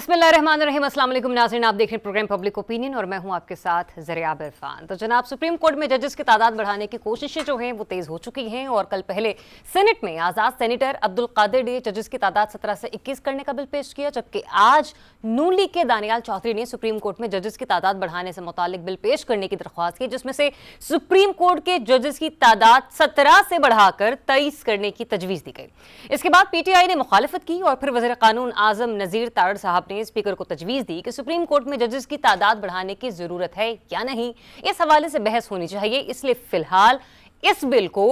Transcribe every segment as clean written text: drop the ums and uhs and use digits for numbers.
बिस्मिल्लाहिर्रहमानिर्रहीम। अस्सलाम वालेकुम नाज़रीन, आप देख रहे हैं प्रोग्राम पब्लिक ओपिनियन और मैं हूं आपके साथ ज़रियाब इरफान। तो जनाब, सुप्रीम कोर्ट में जजेस की तादाद बढ़ाने की कोशिशें जो हैं वो तेज़ हो चुकी हैं और कल पहले सेनेट में आज़ाद सेनेटर अब्दुल कादिर ने जजेस की तादाद 17 से 21 करने का बिल पेश किया, जबकि आज नून लीग के दानियाल चौधरी ने सुप्रीम कोर्ट में जजेस की तादाद बढ़ाने से मुतालिक बिल पेश करने की दरख्वास्त की, जिसमें से सुप्रीम कोर्ट के जजेस की तादाद 17 से बढ़ाकर 23 करने की तजवीज़ दी गई। इसके बाद पीटीआई ने मुखालिफत की और फिर वज़ीर कानून आज़म नज़ीर तारड़ साहब ने स्पीकर को तजवीज़ दी कि सुप्रीम कोर्ट में जजेस की तादाद बढ़ाने की जरूरत है या नहीं, इस हवाले से बहस होनी चाहिए, इसलिए फिलहाल इस बिल को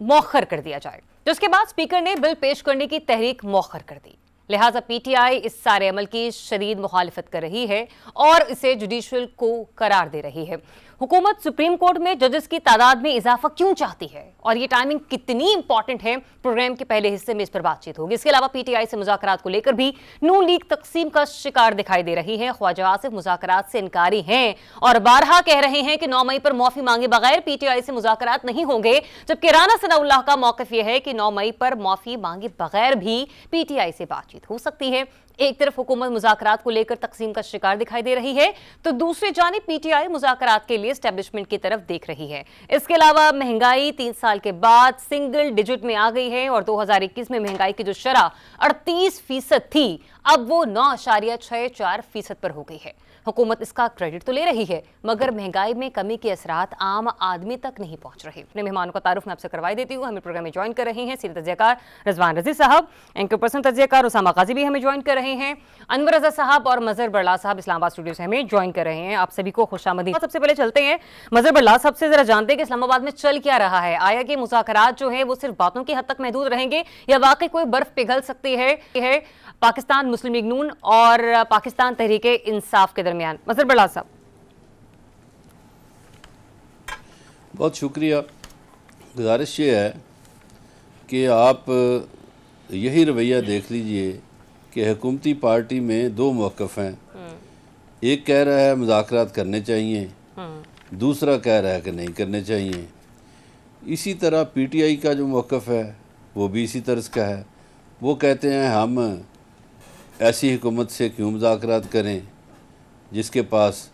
मौखर कर दिया जाए। जिसके बाद स्पीकर ने बिल पेश करने की तहरीक मौखर कर दी। लिहाजा पीटीआई इस सारे अमल की शदीद मुखालिफत कर रही है और इसे जुडिशल को करार दे रही है। हुकूमत सुप्रीम कोर्ट में जजेस की तादाद में इजाफा क्यों चाहती है और ये टाइमिंग कितनी इंपॉर्टेंट है, प्रोग्राम के पहले हिस्से में इस पर बातचीत होगी। इसके अलावा पीटीआई से मुज़ाकरात को लेकर भी नून लीग तकसीम का शिकार दिखाई दे रही है। ख्वाजा आसिफ मुज़ाकरात से इनकारी हैं और बारहा कह रहे हैं कि 9 मई पर माफी मांगे बगैर पीटीआई से मुज़ाकरात नहीं होंगे, जबकि राना सनाउल्लाह का मौक़िफ़ यह है कि 9 मई पर माफी मांगे बगैर भी पीटीआई से बातचीत हो सकती है। एक तरफ हुकूमत मुज़ाकरात को लेकर तकसीम का शिकार दिखाई दे रही है, तो दूसरी जानिब पीटीआई मुज़ाकरात के लिए एस्टेब्लिशमेंट की तरफ देख रही है। इसके अलावा महंगाई 3 साल के बाद सिंगल डिजिट में आ गई है और 2021 में महंगाई की जो शरह 38% थी, अब वो 9.64% पर हो गई है। हुकूमत इसका क्रेडिट तो ले रही है, मगर महंगाई में कमी के असरात आम आदमी तक नहीं पहुंच रहे। अपने मेहमानों का तारुफ मैं आपसे करवाई देती हूँ। हमें प्रोग्राम में ज्वाइन कर रहे हैं सीनियर तज्ज़ियाकार रिजवान रज़ी साहब, एंकर पर्सन तज्ज़ियाकार उसामा गाजी भी हमें ज्वाइन कर रहे हैं, अनवर रज़ा साहब और मज़हर बरला साहब इस्लामाबाद स्टूडियो से हमें ज्वाइन कर रहे हैं। आप सभी को खुशामदीद। सबसे पहले चलते हैं मज़हर बरला साहब से, जरा जानते हैं कि इस्लामाबाद में चल क्या रहा है। आया कि मुज़ाकरात जो है वो सिर्फ बातों की हद तक महदूद रहेंगे या वाकई कोई बर्फ पिघल सकती है पाकिस्तान मुस्लिम लीग नून और पाकिस्तान तहरीके इंसाफ के दरमियान? मज़हर बरला साहब। बहुत शुक्रिया। गुजारिश ये है कि आप यही रवैया देख लीजिए कि हुकूमती पार्टी में 2 मौक़िफ़ हैं। एक कह रहा है मुज़ाकरात करने चाहिए, दूसरा कह रहा है कि नहीं करने चाहिए। इसी तरह पीटीआई का जो मौक़िफ़ है वो भी इसी तर्ज का है। वो कहते हैं हम ऐसी हुकूमत से क्यों मुज़ाकरात करें जिसके पास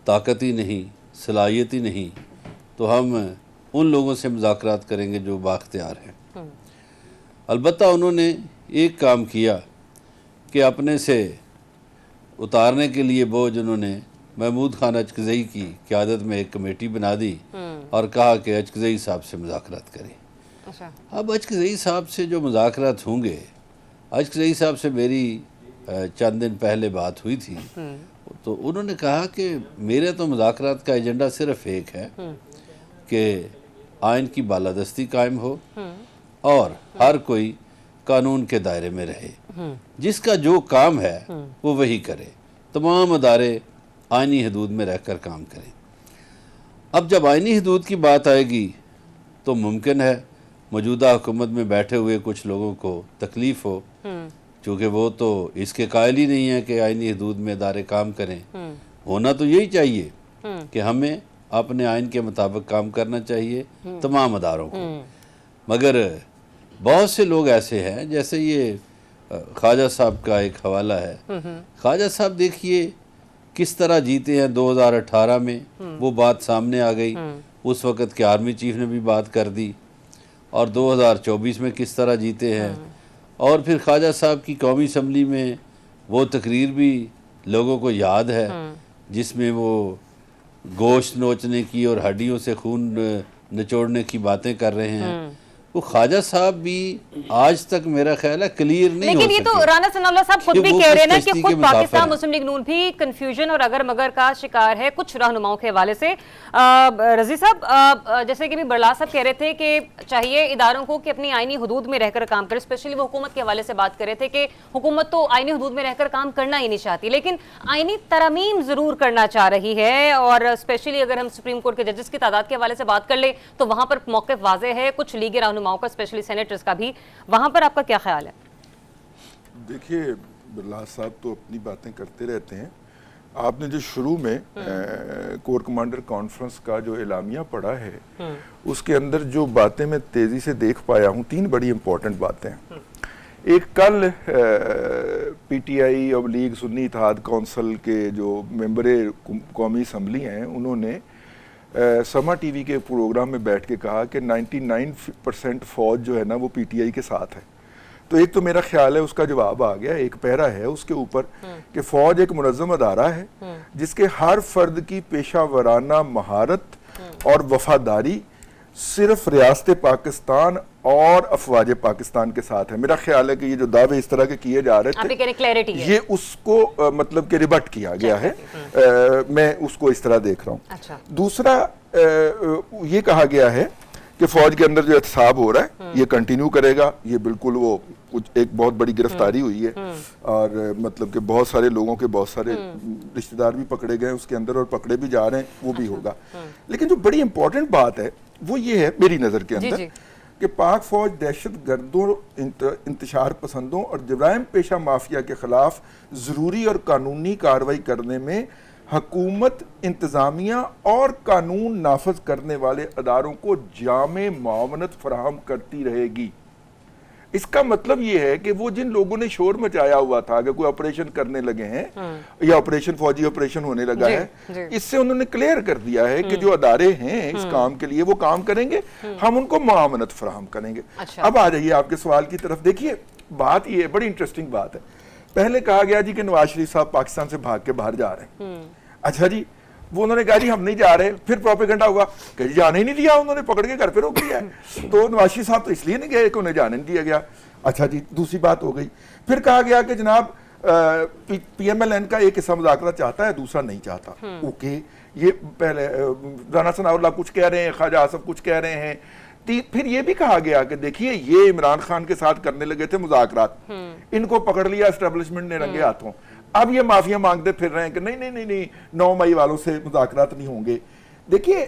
ताकत ही नहीं, सलाहियत ही नहीं, तो हम उन लोगों से मुज़ाकरात करेंगे जो बाख्तियार हैं। अलबत्ता उन्होंने एक काम किया कि अपने से उतारने के लिए बोझ उन्होंने महमूद खान अचकज़ई की क़यादत में एक कमेटी बना दी और कहा कि अचकज़ई साहब से मुज़ाकरात करें। अच्छा। अब अचकज़ई साहब से जो मुज़ाकरात होंगे, अचकज़ई साहब से मेरी चंद दिन पहले बात हुई थी, तो उन्होंने कहा कि मेरे तो मुज़ाकरात का एजेंडा सिर्फ एक है कि आइन की बालादस्ती कायम हो और हर कोई कानून के दायरे में रहे, जिसका जो काम है वो वही करे, तमाम अदारे आइनी हदूद में रहकर काम करें। अब जब आइनी हदूद की बात आएगी तो मुमकिन है मौजूदा हुकूमत में बैठे हुए कुछ लोगों को तकलीफ़ हो, चूँकि वो तो इसके कायल ही नहीं है कि आइनी हदूद में अदारे काम करें। होना तो यही चाहिए कि हमें अपने आइन के मुताबिक काम करना चाहिए तमाम अदारों को, मगर बहुत से लोग ऐसे हैं, जैसे ये ख्वाजा साहब का एक हवाला है। ख्वाजा साहब देखिए किस तरह जीते हैं। 2018 में वो बात सामने आ गई, उस वक़्त के आर्मी चीफ ने भी बात कर दी, और 2024 में किस तरह जीते हैं। और फिर ख्वाजा साहब की कौमी असम्बली में वो तकरीर भी लोगों को याद है जिसमें वो गोश्त नोचने की और हड्डियों से खून निचोड़ने की बातें कर रहे हैं। वो ख्वाजा साहब भी आज तक मेरा ख्याल है क्लियर नहीं हो सके। लेकिन ये तो राना सनाउल्लाह साहब खुद भी कह रहे हैं ना कि खुद पाकिस्तान मुस्लिम लीग नून भी कंफ्यूजन और अगर मगर का शिकार है कुछ रहनुमाओं के हवाले से। रज़ी साहब, जैसे कि भी बरला साहब कह रहे थे कि चाहिए इदारों को कि अपनी आइनी हदूद में रहकर काम करें, स्पेशली वो हुकूमत के हवाले से बात कर रहे थे कि हुकूमत तो आइनी हदूद में रहकर काम करना ही नहीं चाहती, लेकिन आइनी तरमीम जरूर करना चाह रही है। और स्पेशली अगर हम सुप्रीम कोर्ट के जजेस की तादाद के हवाले से बात कर ले तो वहां पर मौक़िफ़ वाज़ेह है, कुछ लीगी रहनुमाओं का, स्पेशली सेनेटर्स का भी। वहां पर आपका क्या ख्याल है? देखिए, बिरला साहब तो अपनी बातें करते रहते हैं। आपने जो शुरू में कोर कमांडर कॉन्फ्रेंस का जो एलामिया पढ़ा है उसके अंदर जो बातें मैं तेज़ी से देख पाया हूँ, 3 बड़ी इंपॉर्टेंट बातें हैं। ایک کل پی ٹی آئی اور لیگ سنی اتحاد کونسل کے جو ممبر قومی اسمبلی ہیں انہوں نے سما ٹی وی کے پروگرام میں بیٹھ کے کہا کہ 99% فوج جو ہے نا وہ پی ٹی آئی کے ساتھ ہے. تو ایک تو میرا خیال ہے اس کا جواب آ گیا, ایک پیرا ہے اس کے اوپر کہ فوج ایک منظم ادارہ ہے جس کے ہر فرد کی پیشہ ورانہ مہارت اور وفاداری صرف ریاست پاکستان اور افواج پاکستان کے ساتھ ہے. میرا خیال ہے کہ یہ جو دعوے اس طرح کے کیے جا رہے تھے یہ اس کو مطلب کہ ریبٹ کیا گیا ہے, میں اس کو اس طرح دیکھ رہا ہوں. دوسرا یہ کہا گیا ہے کہ فوج کے اندر جو احتساب ہو رہا ہے یہ کنٹینیو کرے گا. یہ بالکل وہ ایک بہت بڑی گرفتاری ہوئی ہے اور مطلب کہ بہت سارے لوگوں کے بہت سارے رشتہ دار بھی پکڑے گئے اس کے اندر اور پکڑے بھی جا رہے ہیں, وہ بھی ہوگا. لیکن جو بڑی امپورٹنٹ بات ہے وہ یہ ہے میری نظر کے اندر کہ پاک فوج دہشت گردوں, انتشار پسندوں اور جرائم پیشہ مافیا کے خلاف ضروری اور قانونی کارروائی کرنے میں حکومت, انتظامیہ اور قانون نافذ کرنے والے اداروں کو جامع معاونت فراہم کرتی رہے گی. اس کا مطلب یہ ہے کہ وہ جن لوگوں نے شور مچایا ہوا تھا کہ کوئی آپریشن کرنے لگے ہیں یا آپریشن فوجی آپریشن ہونے لگا ہے, اس سے انہوں نے کلیئر کر دیا ہے کہ جو ادارے ہیں اس کام کے لیے وہ کام کریں گے, ہم ان کو معاونت فراہم کریں گے. اب آ جائیے آپ کے سوال کی طرف. دیکھیے بات یہ بڑی انٹرسٹنگ بات ہے. پہلے کہا گیا جی کہ نواز شریف صاحب پاکستان سے بھاگ کے باہر جا رہے ہیں. اچھا جی, وہ انہوں نے کہا جی ہم نہیں جا رہے. پھر پروپیگنڈا ہوا کہ جانے ہی نہیں دیا, انہوں نے پکڑ کے گھر پہ روک دیا ہے. تو نواز شریف صاحب تو اس لیے نہیں گئے کہ انہیں جانے نہیں دیا گیا. اچھا جی, دوسری بات ہو گئی. پھر کہا گیا کہ جناب پی ایم ایل این کا ایک حصہ مذاکرات چاہتا ہے, دوسرا نہیں چاہتا. اوکے, یہ پہلے رانا ثناء اللہ کچھ کہہ رہے ہیں, خواجہ آصف کچھ کہہ رہے ہیں. پھر یہ بھی کہا گیا کہ دیکھیے یہ عمران خان کے ساتھ کرنے لگے تھے مذاکرات, ان کو پکڑ لیا اسٹیبلشمنٹ نے رنگے ہاتھوں. اب یہ معافیاں مانگتے پھر رہے ہیں کہ نہیں نہیں نہیں 9 مئی والوں سے مذاکرات نہیں ہوں گے. دیکھیے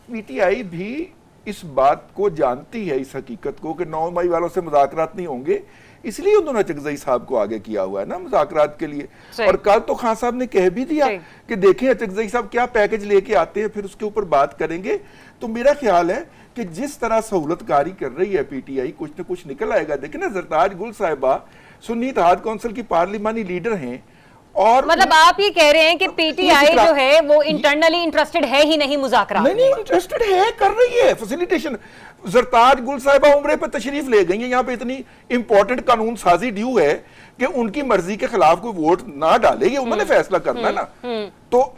پی ٹی آئی بھی اس بات کو جانتی ہے, اس حقیقت کو کہ 9 مئی والوں سے مذاکرات نہیں ہوں گے, اس لیے انہوں نے چکزئی صاحب کو آگے کیا ہوا ہے نا مذاکرات کے لیے. اور کل تو خان صاحب نے کہہ بھی دیا کہ دیکھیں چکزئی صاحب کیا پیکج لے کے آتے ہیں, پھر اس کے اوپر بات کریں گے. تو میرا خیال ہے کہ جس طرح سہولت کاری کر رہی ہے پی ٹی آئی, کچھ نہ کچھ نکل آئے گا. دیکھیں نا, زرتاج گل صاحبہ سنی اتحاد کونسل کی پارلیمانی لیڈر ہیں, اور مطلب آپ یہ کہہ رہے ہیں کہ پی ٹی آئی جو ہے وہ انٹرنلی انٹرسٹڈ ہے ہی نہیں مذاکرات میں. نہیں انٹرسٹڈ ہے, کر رہی ہے فیسیلیٹیشن. زرتاج گل صاحبہ عمرے پہ تشریف لے گئی ہیں, یہاں پہ اتنی امپورٹنٹ قانون سازی ڈیو ہے کہ ان کی مرضی کے خلاف کوئی ووٹ نہ ڈالے, یہ انہوں نے فیصلہ کرنا ہے نا. تو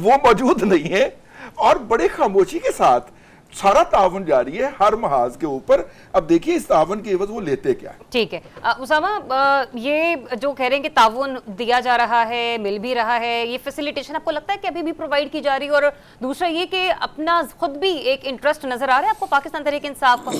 وہ موجود نہیں ہے اور بڑے خاموشی کے ساتھ سارا تعاون جاری ہے ہر محاذ کے اوپر. اب دیکھیے اس تعاون کے عوض وہ لیتے کیا ہے. ٹھیک ہے اسامہ, یہ جو کہہ رہے ہیں کہ تعاون دیا جا رہا ہے, مل بھی رہا ہے, یہ فیسیلیٹیشن آپ کو لگتا ہے کہ ابھی بھی پرووائڈ کی جا رہی ہے؟ اور دوسرا یہ کہ اپنا خود بھی ایک انٹرسٹ نظر آ رہا ہے آپ کو پاکستان تحریک انصاف کا؟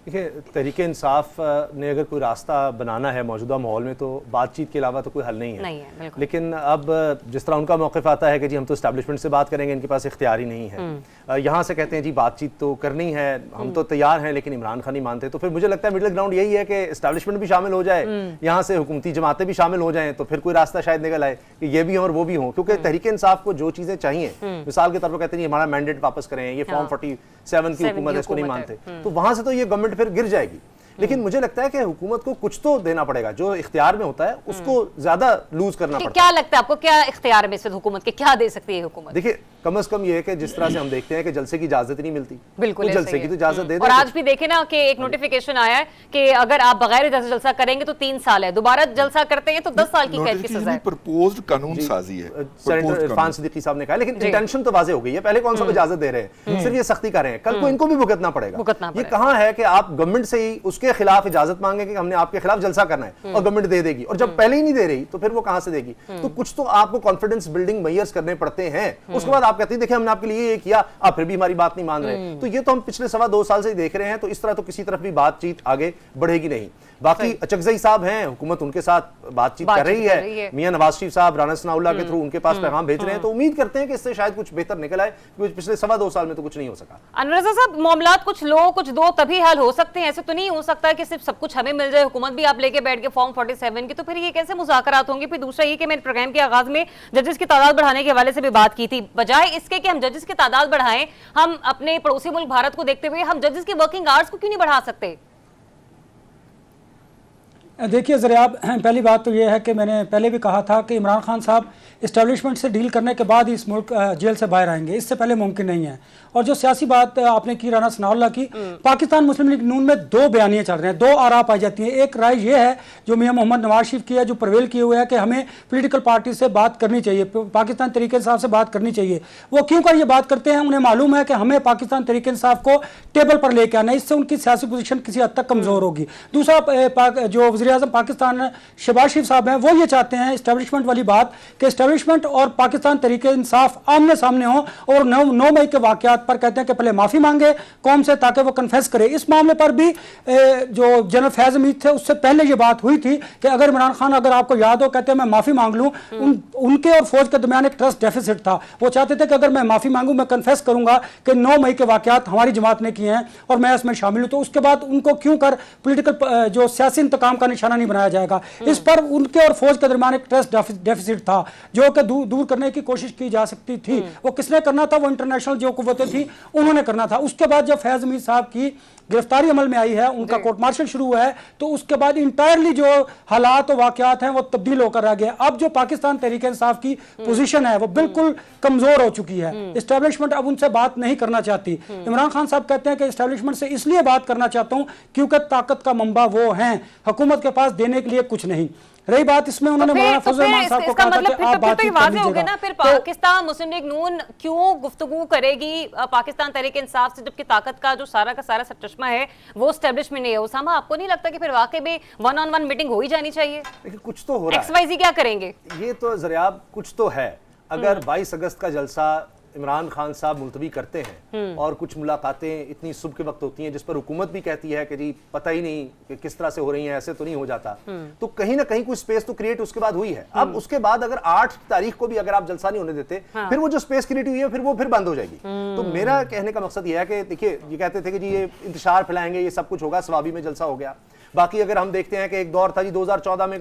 دیکھیں, تحریک انصاف نے اگر کوئی راستہ بنانا ہے موجودہ ماحول میں تو بات چیت کے علاوہ تو کوئی حل نہیں ہے. لیکن اب جس طرح ان کا موقف آتا ہے کہ جی ہم تو اسٹیبلشمنٹ سے بات کریں گے, ان کے پاس اختیار ہی نہیں ہے. یہاں سے کہتے ہیں جی بات چیت تو کرنی ہے, ہم تو تیار ہیں, لیکن عمران خان نہیں مانتے. تو پھر مجھے لگتا ہے مڈل گراؤنڈ یہی ہے کہ اسٹیبلشمنٹ بھی شامل ہو جائے, یہاں سے حکومتی جماعتیں بھی شامل ہو جائیں, تو پھر کوئی راستہ شاید نکل آئے کہ یہ بھی ہوں اور وہ بھی ہوں. کیونکہ تحریک انصاف کو جو چیزیں چاہیے, مثال کے طور پر کہتے ہیں ہمارا مینڈیٹ واپس کریں, یہ فارم 47 کی حکومت ہے اس کو نہیں مانتے, تو وہاں سے تو یہ گورنمنٹ پھر گر جائے گی. لیکن مجھے لگتا ہے کہ حکومت کو کچھ تو دینا پڑے گا, جو اختیار میں ہوتا ہے اس کو زیادہ لوز کرنا پڑتا ہے. کیا لگتا ہے آپ کو, کیا اختیار میں اس وقت حکومت کے کیا دے سکتی ہے حکومت؟ دیکھیے کم از کم یہ ہے کہ جس طرح سے ہم دیکھتے ہیں کہ جلسے کی اجازت نہیں ملتی, بالکل جلسے کی تو اجازت دے دیں. اور آج بھی دیکھیں نا کہ ایک نوٹیفیکیشن آیا ہے کہ اگر آپ بغیر اجازت جلسہ کریں گے تو 3 سال ہے, دوبارہ جلسہ کرتے ہیں تو 10 سال کی قید کی سزا ہے. پرپوزڈ قانون سازی ہے, سینیٹر عرفان صدیقی صاحب نے کہا. لیکن انٹینشن تو واضح ہو گئی ہے, پہلے کون سا اجازت دے رہے ہیں, صرف یہ سختی کر رہے ہیں, کل کو ان کو بھی بھگتنا پڑے گا. یہ کہاں ہے کہ آپ گورنمنٹ سے ہی اس کے خلاف اجازت مانگیں کہ ہم نے آپ کے خلاف جلسہ کرنا ہے اور گورنمنٹ دے دے گی, اور جب پہلے ہی نہیں دے رہی تو پھر وہ کہاں سے دے گی؟ تو کچھ تو آپ کو کانفیڈنس بلڈنگ میئرز کرنے پڑتے ہیں. اس کے بعد آپ کہتے ہیں دیکھیں ہم نے آپ کے لیے یہ کیا, آپ پھر بھی ہماری بات نہیں مان رہے. تو یہ تو ہم پچھلے 2.25 سال سے ہی دیکھ رہے ہیں. تو اس طرح تو کسی طرف بھی بات چیت آگے بڑھے گی نہیں. باقی چکزئی صاحب ہیں, حکومت ان کے ساتھ بات چیت کر رہی ہے, میاں نواز شریف صاحب رانا ثناء اللہ کے تھرو ان کے پاس پیغام بھیج رہے ہیں, تو امید کرتے ہیں کہ اس سے شاید کچھ بہتر نکل آئے, کیونکہ پچھلے 2.25 سال میں تو کچھ نہیں ہو سکا. انور رضا صاحب, معاملات کچھ لو کچھ دو تبھی حل ہو سکتے ہیں, ایسے تو نہیں ہو سکتا کہ صرف سب کچھ ہمیں مل جائے, حکومت بھی آپ لے کے بیٹھ کے فارم 47 کی, تو پھر یہ کیسے مذاکرات ہوں گے؟ پھر دوسرا یہ کہ میں نے پروگرام کے آغاز میں ججز کی تعداد بڑھانے کے حوالے سے بھی بات کی تھی, بجائے اس کے کہ ہم ججز کی تعداد بڑھائیں, ہم اپنے پڑوسی ملک بھارت کو دیکھتے ہوئے ہم ججز کی ورکنگ آورز کو کیوں نہیں بڑھا سکتے؟ देखिए ज़रियाब, पहली बात तो ये है कि मैंने पहले भी कहा था कि इमरान खान साहब इस्टेब्लिशमेंट से डील करने के बाद इस मुल्क जेल से बाहर आएंगे, इससे पहले मुमकिन नहीं है। और जो सियासी बात आपने की राना सनाउल्लाह की, पाकिस्तान मुस्लिम लीग नून में दो बयानियाँ चल रहे हैं, दो आरा पाई जाती हैं। एक राय ये है जो मियां मोहम्मद नवाज शरीफ की है, जो प्रवेल किए हुए है कि हमें पोलिटिकल पार्टी से बात करनी चाहिए, पाकिस्तान तहरीक इंसाफ से बात करनी चाहिए। वो क्यों कर ये बात करते हैं? उन्हें मालूम है कि हमें पाकिस्तान तहरीक इंसाफ को टेबल पर लेके आना, इससे उनकी सियासी पोजीशन किसी हद तक कमज़ोर होगी। दूसरा, जो वज़ीर-ए-आज़म पाकिस्तान शहबाज शरीफ साहब हैं, वो ये चाहते हैं इस्टेब्लिशमेंट वाली बात कि इस्टेब्लिशमेंट और पाकिस्तान तहरीक इंसाफ आमने सामने हो, और 9 मई के वाक़यात पर कहते हैं कि पहले माफ़ी मांगे कौम से ताकि वो कन्फेस करे। इस मामले पर भी जो जनरल फैज़ हमीद थे उससे पहले ये बात हुई थी कि अगर इमरान खान, अगर आपको याद हो, कहते हैं मैं माफ़ी मांग लूँ, उनके और फौज के दरमियान एक ट्रस्ट डेफिसिट था। वो चाहते थे कि अगर मैं माफ़ी मांगूँ, मैं कन्फेस करूँगा कि 9 मई के वाक़यात हमारी जमात ने किए हैं और मैं इसमें शामिल हूँ, तो उसके बाद उनको क्यों कर पोलिटिकल जो सियासी इंतकाम का निशाना नहीं बनाया जाएगा। इस पर उनके और फौज के दरमियान एक ट्रस्ट डेफिसिट था जो कि दूर करने की कोशिश की जा सकती थी। वो किसने करना था? वो इंटरनेशनल जो कुव्वतें थी उन्होंने करना था। उसके बाद जब फैज़ हमीद साहब की गिरफ्तारी अमल में आई है, उनका कोर्ट मार्शल शुरू हुआ है, तो उसके बाद इंटायरली जो हालात और वाक़यात हैं वो तब्दील होकर आ गए। अब जो पाकिस्तान तहरीक इंसाफ की पोजीशन है वो बिल्कुल कमज़ोर हो चुकी है। इस्टेब्लिशमेंट अब उनसे बात नहीं करना चाहती। इमरान खान साहब कहते हैं कि इस्टेब्लिशमेंट से इसलिए बात करना चाहता हूँ क्योंकि ताकत का मंबा वो हैं, हुकूमत के पास देने के लिए कुछ नहीं। रही बात इसमें उन्होंने मौलाना फजल रहमान साहब को कहा था कि आप बातचीत कर लीजिएगा। ना फिर पाकिस्तान मुस्लिम लीग नून क्यों गुफ्तगू करेगी पाकिस्तान तहरीक इंसाफ से, जबकि ताकत का जो सारा का सारा चश्मा है वो एस्टेब्लिशमेंट नहीं है। उसामा, आपको नहीं लगता कि फिर वाकई में 1-on-1 मीटिंग हो ही जानी चाहिए? देखिए कुछ तो हो रहा है, XYZ क्या करेंगे ये तो ज़रियाब कुछ तो है। अगर 22 अगस्त का जलसा इमरान खान साहब मुलतवी करते हैं और कुछ मुलाकातें इतनी सुबह के वक्त होती हैं जिस पर हुकूमत भी कहती है कि जी पता ही नहीं कि किस तरह से हो रही हैं, ऐसे तो नहीं हो जाता, तो कहीं ना कहीं कुछ स्पेस तो क्रिएट उसके बाद हुई है। अब उसके बाद अगर 8 तारीख को भी अगर आप जलसा नहीं होने देते, फिर वो जो स्पेस क्रिएट हुई है फिर वो बंद हो जाएगी। तो मेरा कहने का मकसद ये है कि देखिए, ये कहते थे कि जी ये इंतशार फैलाएंगे, ये सब कुछ होगा, सवाबी में जलसा हो गया। बाकी अगर हम देखते हैं कि एक दौर था जी 2014 में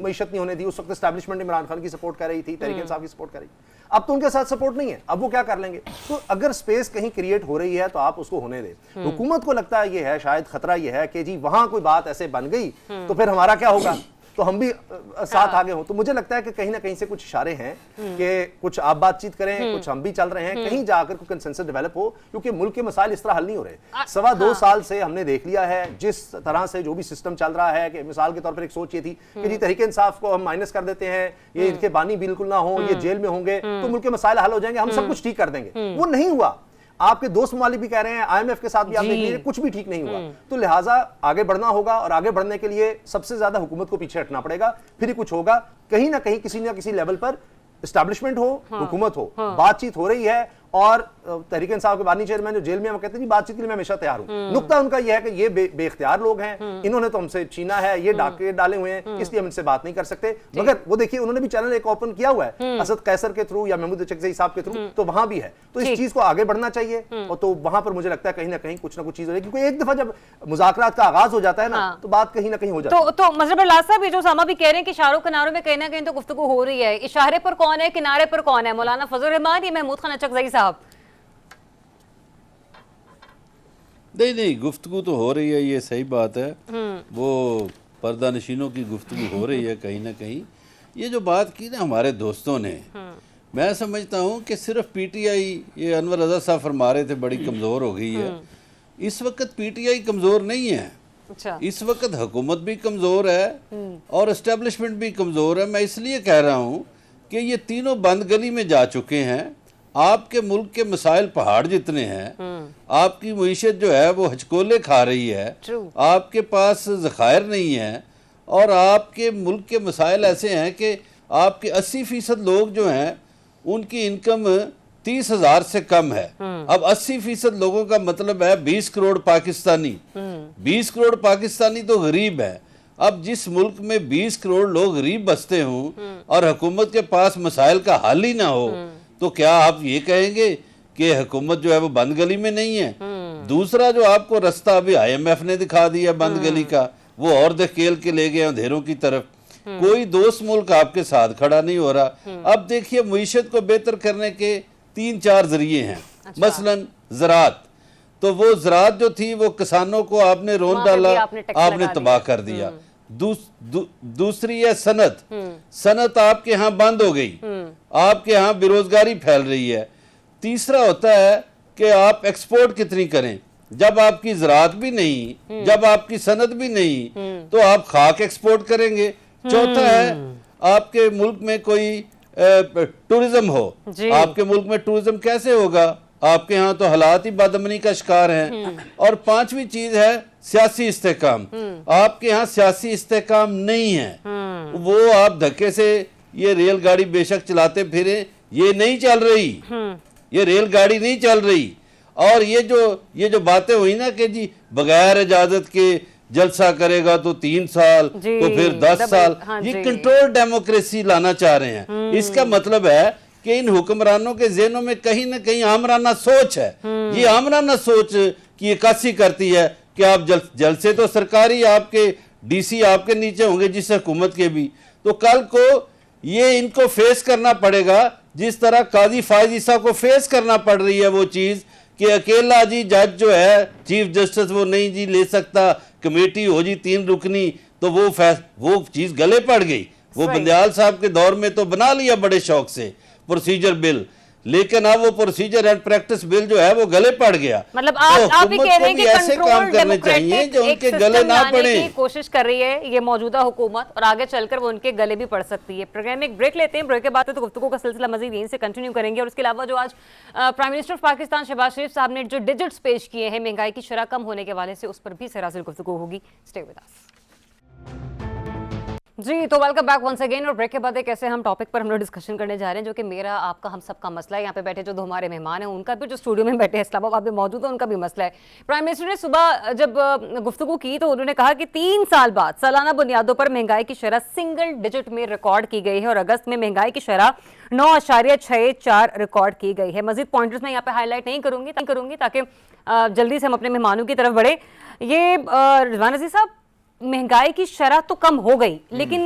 मईशत नहीं होने दी, उस वक्त एस्टैब्लिशमेंट इमरान खान की सपोर्ट कर रही थी, तहरीक इंसाफ की सपोर्ट कर रही। अब तो उनके साथ सपोर्ट नहीं है, अब वो क्या कर लेंगे? तो अगर स्पेस कहीं क्रिएट हो रही है तो आप उसको होने दें। हुकूमत को लगता है ये है, शायद खतरा ये है कि जी वहां कोई बात ऐसे बन गई तो फिर हमारा क्या होगा, तो हम भी साथ आगे हो। तो मुझे लगता है कि कहीं ना कहीं से कुछ इशारे हैं कि कुछ आप बातचीत करें, कुछ हम भी चल रहे हैं, कहीं जाकर कोई कंसेंसस डेवलप हो, क्योंकि मुल्क के मसाइल इस तरह हल नहीं हो रहे। 2.25 साल से हमने देख लिया है जिस तरह से जो भी सिस्टम चल रहा है, कि मिसाल के तौर पर एक सोच ये थी कि जी तहरीक इंसाफ को हम माइनस कर देते हैं, ये इनके बानी बिल्कुल ना हो, ये जेल में होंगे तो मुल्क के मसाइल हल हो जाएंगे, हम सब कुछ ठीक कर देंगे। वो नहीं हुआ। आपके दोस्त ममालिक भी कह रहे हैं, IMF के साथ भी आप देख लीजिए, कुछ भी ठीक नहीं हुआ। तो लिहाजा आगे बढ़ना होगा, और आगे बढ़ने के लिए सबसे ज्यादा हुकूमत को पीछे हटना पड़ेगा, फिर ही कुछ होगा। कहीं ना कहीं किसी ना किसी लेवल पर एस्टैब्लिशमेंट हो, हुकूमत हो, बातचीत हो रही है, और तहरीक इंसाफ के बानी चेयरमैन जो जेल में, वो कहते हैं जी बातचीत के लिए मैं हमेशा तैयार हूं। नुक्ता उनका यह है कि ये बेइख्तियार लोग हैं, इन्होंने तो हमसे छीना है, ये डाके डाले हुए हैं, इसलिए हम इनसे बात नहीं कर सकते। मगर वो देखिए, उन्होंने भी चैनल एक ओपन किया हुआ है असद कैसर के थ्रू या महमूद चकज़ई साहब के थ्रू, तो वहां भी है। तो इस चीज को आगे बढ़ना चाहिए, और तो वहां पर मुझे लगता है कहीं ना कहीं कुछ ना कुछ चीज हो रही है, क्योंकि एक दफा जब मुज़ाकरात का आगाज हो जाता है ना, तो बात कहीं ना कहीं हो जाती है। तो मजहब अल्लाह साहब, जो सामा भी कह रहे हैं कि इशारों किनारों में कहीं ना कहीं तो गुफ्तगू हो रही है, इशारे पर कौन है, किनारे पर कौन है? मौलाना फजल रहमान या महमूद खान चकज़ई साहब? नहीं, गुफ्तगू तो हो रही है, ये सही बात है। वो पर्दा नशीनों की गुफ्तगू हो रही है कहीं ना कहीं। ये जो बात की ना हमारे दोस्तों ने, मैं समझता हूँ कि सिर्फ PTI, ये अनवर रज़ा साहब फरमा रहे थे बड़ी कमज़ोर हो गई है। इस वक्त PTI कमज़ोर नहीं है। अच्छा। इस वक्त हुकूमत भी कमज़ोर है और एस्टेब्लिशमेंट भी कमज़ोर है। मैं इसलिए कह रहा हूँ कि ये तीनों बंद गली में जा चुके हैं। आपके मुल्क के मसाइल पहाड़ जितने हैं, आपकी मईशत जो है वो हचकोले खा रही है, आपके पास ज़खायर नहीं है, और आपके मुल्क के मसाइल ऐसे हैं कि आपके 80% लोग जो हैं उनकी इनकम 30,000 से कम है। अब 80% लोगों का मतलब है 20 करोड़ पाकिस्तानी। 20 करोड़ पाकिस्तानी तो गरीब है। अब जिस मुल्क में 20 करोड़ लोग गरीब बसते हों और हुकूमत के पास मसाइल का हल ही ना हो, तो क्या आप ये कहेंगे कि हुकूमत जो है वो बंद गली में नहीं है? दूसरा जो आपको रास्ता अभी IMF ने दिखा दिया बंद गली का, वो और धकेल के ले गए अंधेरों की तरफ। कोई दोस्त मुल्क आपके साथ खड़ा नहीं हो रहा। अब देखिए, मईशत को बेहतर करने के 3-4 जरिए हैं। अच्छा। मसलन ज़राअत, तो वो ज़राअत जो थी वो किसानों को आपने रोन डाला, आपने तबाह कर दिया। दूसरी है सनत। सनत आपके यहाँ बंद हो गई, आपके यहाँ बेरोजगारी फैल रही है। तीसरा होता है कि आप एक्सपोर्ट कितनी करें। जब आपकी ज़राअत भी नहीं, जब आपकी सनत भी नहीं, तो आप खाक एक्सपोर्ट करेंगे। चौथा है आपके मुल्क में कोई टूरिज्म हो। आपके मुल्क में टूरिज्म कैसे होगा? आपके यहाँ तो हालात ही बदअमनी का शिकार हैं। और पांचवी चीज है सियासी इस्तेकाम। आपके यहाँ सियासी इस्तेकाम नहीं है। वो आप धक्के से ये रेलगाड़ी बेशक चलाते फिरे, ये नहीं चल रही, ये रेलगाड़ी नहीं चल रही। और ये जो बातें हुई ना कि जी बगैर इजाजत के जलसा करेगा तो 3 साल, तो फिर 10 साल, ये कंट्रोल डेमोक्रेसी लाना चाह रहे हैं। इसका मतलब है कि इन हुक्मरानों के ज़हनों में कहीं ना कहीं आमराना सोच है। ये आमराना सोच की अक्कासी करती है कि आप जलसे तो सरकारी, आपके डीसी आपके नीचे होंगे जिस हुकूमत के भी, तो कल को ये इनको फेस करना पड़ेगा जिस तरह काजी फायज ईसा को फेस करना पड़ रही है वो चीज़ कि अकेला जी जज जो है चीफ जस्टिस वो नहीं जी ले सकता, कमेटी हो जी 3 रुकनी, तो वो चीज़ गले पड़ गई। वो बंदयाल साहब के दौर में तो बना लिया बड़े शौक से प्रोसीजर बिल, लेकिन अब वो प्रोसीजर एंड प्रैक्टिस बिल जो है वो गले पड़ गया। मतलब आप भी कह रहे हैं कि ऐसे काम करने चाहिए जो उनके गले ना पड़े। कोशिश कर रही है ये मौजूदा हुकूमत और आगे चलकर वो उनके गले भी पड़ सकती है। प्रोग्राम में एक ब्रेक लेते हैं, ब्रेक के बाद तो गुफ्तगू का सिलसिला मजीद यहीं से कंटिन्यू करेंगे। और उसके अलावा जो आज prime minister of Pakistan Shahbaz Sharif साहब ने जो डिजिट्स पेश किए हैं महंगाई की शरह कम होने के हवाले से, उस पर भी सरासर गुफ्तगू होगी। स्टे विद अस जी। तो वेलकम बैक वंस अगेन। और ब्रेक के बाद एक ऐसे हम टॉपिक पर हम लोग डिस्कशन करने जा रहे हैं जो कि मेरा आपका हम सबका मसला है। यहाँ पे बैठे जो 2 हमारे मेहमान हैं उनका भी, जो स्टूडियो में बैठे इस्लामाबाद में मौजूद है उनका भी मसला है। प्राइम मिनिस्टर ने सुबह जब गुफ्तगू की तो उन्होंने कहा कि 3 साल बाद सालाना बुनियादों पर महंगाई की शरह सिंगल डिजिट में रिकॉर्ड की गई है और अगस्त में महंगाई की शरह 9.64 रिकॉर्ड की गई है। मजीद पॉइंटर्स मैं यहाँ पे हाईलाइट नहीं करूंगी ताकि जल्दी से हम अपने मेहमानों की तरफ बढ़े। ये रिजवान अजीज साहब, महंगाई की शरह तो कम हो गई, लेकिन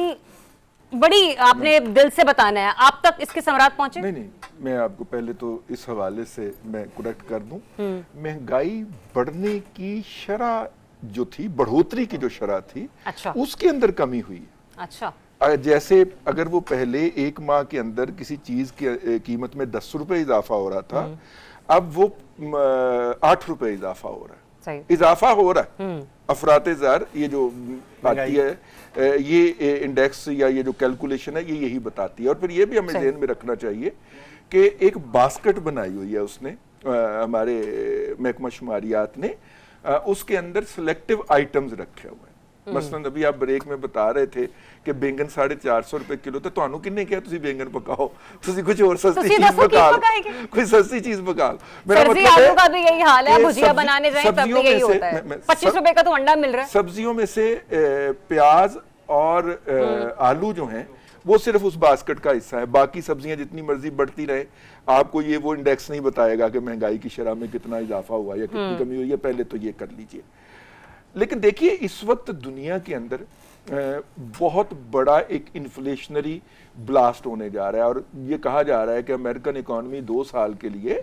बड़ी आपने दिल से बताना है, आप तक इसके समरात पहुंचे? नहीं, मैं आपको पहले तो इस हवाले से मैं करेक्ट कर दूं। महंगाई बढ़ने की शरह जो थी, बढ़ोतरी की जो शरह थी, अच्छा, उसके अंदर कमी हुई है। अच्छा, जैसे अगर वो पहले 1 माह के अंदर किसी चीज की कीमत में 10 रुपए इजाफा हो रहा था, अब वो 8 रुपए इजाफा हो रहा है। इजाफा हो रहा है। अफराते ज़र ये जो आती है, ये इंडेक्स या ये जो कैलकुलेशन है, ये यही बताती है। और फिर ये भी हमें ध्यान में रखना चाहिए कि एक बास्केट बनाई हुई है उसने, हमारे महकमा शुमारियात ने, उसके अंदर सिलेक्टिव आइटम्स रखे हुए हैं। मसलन अभी आप ब्रेक में बता रहे थे कि बैंगन 450 रुपए किलो, तो ਤੁਹਾਨੂੰ किन्ने क्या तुसी बैंगन पकाओ, तुसी कुछ और सस्ती चीज पका लो, कोई सस्ती चीज पका लो। मेरा मतलब आलू का भी यही हाल है, भुजिया बनाने जाएं तब भी यही होता है। 25 रुपए का तो अंडा मिल रहा है। सब्जियों में से प्याज और आलू जो हैं वो सिर्फ उस बास्केट का हिस्सा है। बाकी सब्जियां जितनी मर्जी बढ़ती रहे, आपको ये वो इंडेक्स नहीं बताएगा कि महंगाई की शरह में कितना इजाफा हुआ या कितनी कमी हुई है। पहले तो ये कर लीजिए। लेकिन देखिए, इस वक्त दुनिया के अंदर बहुत बड़ा एक इन्फ्लेशनरी ब्लास्ट होने जा रहा है और ये कहा जा रहा है कि अमेरिकन इकोनॉमी 2 साल के लिए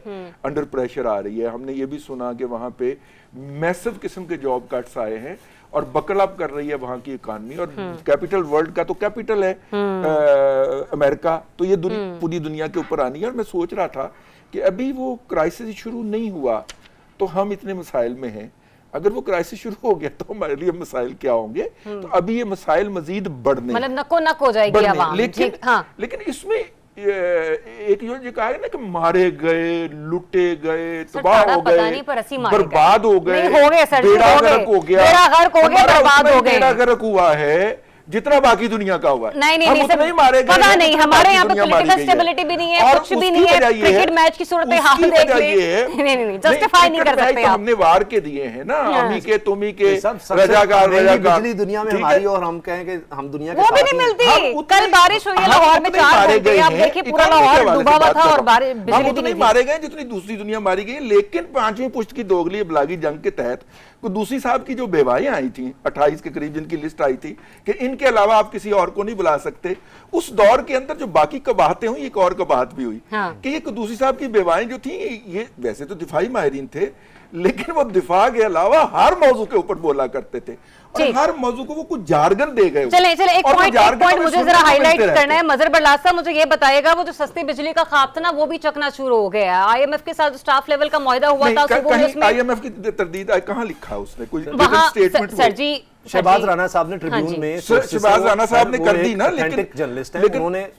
अंडर प्रेशर आ रही है। हमने ये भी सुना कि वहां पे मैसिव किस्म के जॉब कट्स आए हैं और बकल अप कर रही है वहां की इकोनॉमी। और कैपिटल वर्ल्ड का तो कैपिटल है अमेरिका, तो ये पूरी दुनिया के ऊपर आनी है। और मैं सोच रहा था कि अभी वो क्राइसिस शुरू नहीं हुआ तो हम इतने मसाइल में हैं, अगर वो क्राइसिस शुरू हो गया तो हमारे लिए मसाइल क्या होंगे। तो अभी ये मसाइल मजीद बढ़ने, मतलब नको नक हो जाएगी आवाम। लेकिन इसमें एक जो कहा है ना कि मारे गए, लुटे गए, तबाह हो गए, बर्बाद हो गए, बेड़ा गर्क हो गया, बेड़ा गर्क हुआ है जितना बाकी दुनिया का हुआ है। नहीं मारे गए, पता नहीं हमारे यहाँ पे पॉलिटिकल स्टेबिलिटी भी नहीं है, कुछ भी नहीं है। क्रिकेट मैच की सूरत हाल देख ले, नहीं जस्टिफाई नहीं कर सकते। हमने वार के दिए हैं ना, हमी के, तुमी के, रजाकार बिजली दुनिया में हमारी, और हम कहें कि हम दुनिया के वो भी नहीं मिलती। कल बारिश हुई है लाहौर में 4 घंटे, आप देखिए पूरा लाहौर डूबा हुआ था और बिजली भी नहीं मारे गए जितनी दूसरी दुनिया मारी गई। लेकिन 5वीं पुश्त की दोगली इब्लागी जंग के तहत दूसरी साहब की जो बेवाएं आई थी 28 के करीब, जिनकी लिस्ट आई थी कि इनके अलावा आप किसी और को नहीं बुला सकते, उस दौर के अंदर जो बाकी कबाहतें हुई, एक और कबाहत भी हुई कि ये दूसरी साहब की बेवाएं जो थी, ये वैसे तो दिफाई माहिरीन थे لیکن وہ دفاع کے علاوہ ہر موضوع کے اوپر بولا کرتے تھے اور ہر موضوع کو وہ کچھ جارگن دے گئے. چلیں ایک پوائنٹ مجھے ذرا ہائی لائٹ کرنا ہے. مظہر برلاس صاحب مجھے یہ بتائے گا وہ جو سستی بجلی کا خواب تھا نا وہ بھی چکنا چور ہو گیا. آئی ایم ایف کے ساتھ اسٹاف لیول کا معاہدہ ہوا تھا, آئی ایم ایف کی تردید کہاں لکھا اس نے کوئی اسٹیٹمنٹ؟ سر جی شہباز رانا صاحب نے ٹریبیون میں, شہباز رانا صاحب نے کر دی نا, لیکن